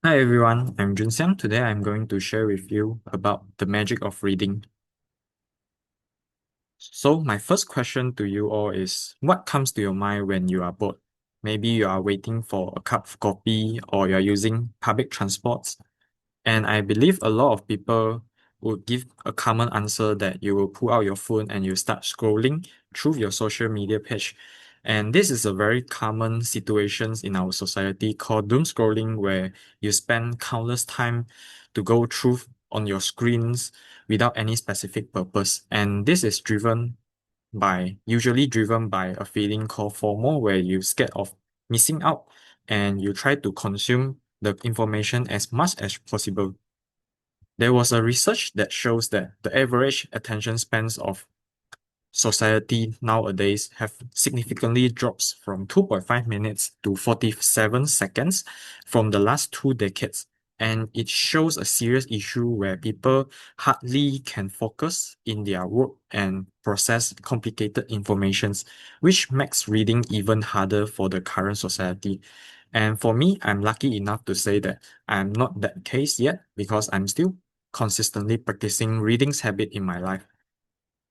Hi everyone, I'm Junxiang. Today I'm going to share with you about the magic of reading. So my first question to you all is, what comes to your mind when you are bored? Maybe you are waiting for a cup of coffee or you're using public transports. And I believe a lot of people would give a common answer that you will pull out your phone and you start scrolling through your social media page. And this is a very common situation in our society called doom scrolling, where you spend countless time to go through on your screens without any specific purpose. And this is usually driven by a feeling called FOMO, where you're scared of missing out and you try to consume the information as much as possible. There was a research that shows that the average attention spans of society nowadays have significantly dropped from 2.5 minutes to 47 seconds from the last 2 decades. And it shows a serious issue where people hardly can focus in their work and process complicated informations, which makes reading even harder for the current society. And for me, I'm lucky enough to say that I'm not that case yet because I'm still consistently practicing reading's habit in my life.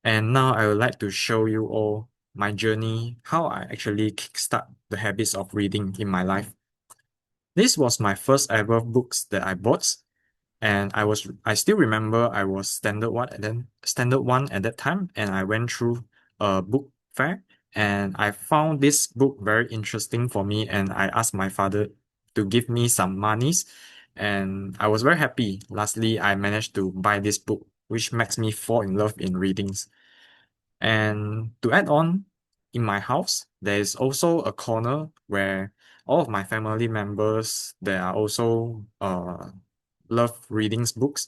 And now I would like to show you all my journey, how I actually kickstart the habits of reading in my life. This was my first ever books that I bought, and I still remember I was standard one at that time, and I went through a book fair and I found this book very interesting for me, and I asked my father to give me some monies, and I was very happy. Lastly, I managed to buy this book, which makes me fall in love in readings. And to add on, in my house, there is also a corner where all of my family members that are also love reading books.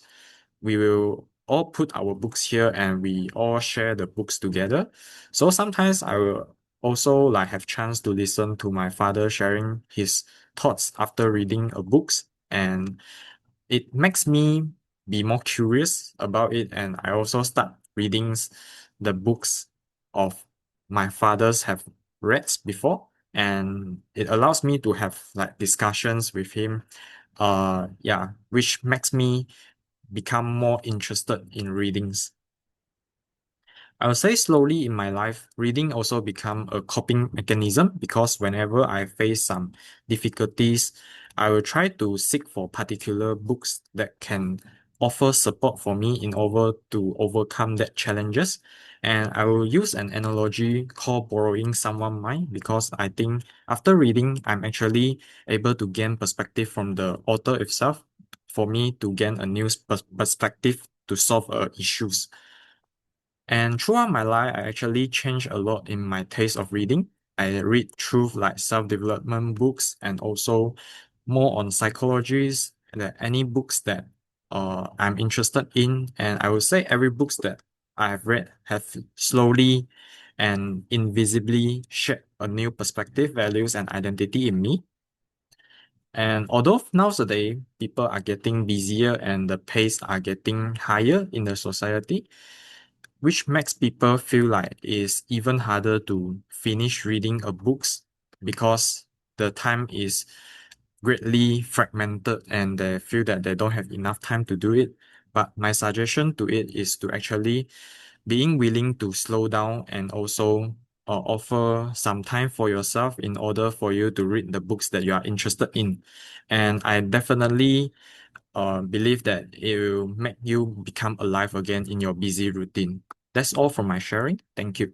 We will all put our books here and we all share the books together. So sometimes I will also like have chance to listen to my father sharing his thoughts after reading a books, and it makes me be more curious about it, and I also start reading the books of my fathers have read before, and it allows me to have like discussions with him, yeah, which makes me become more interested in readings. I would say slowly in my life, reading also become a coping mechanism because whenever I face some difficulties, I will try to seek for particular books that can offer support for me in order to overcome that challenges. And I will use an analogy called borrowing someone's mind, because I think after reading, I'm actually able to gain perspective from the author itself for me to gain a new perspective to solve issues. And throughout my life, I actually changed a lot in my taste of reading. I read through like self-development books and also more on psychologies and any books that I'm interested in. And I would say every books that I have read have slowly and invisibly shaped a new perspective, values, and identity in me. And although nowadays people are getting busier and the pace are getting higher in the society, which makes people feel like it's even harder to finish reading a books because the time is greatly fragmented and they feel that they don't have enough time to do it. But my suggestion to it is to actually being willing to slow down and also offer some time for yourself in order for you to read the books that you are interested in. And I definitely believe that it will make you become alive again in your busy routine. That's all from my sharing. Thank you.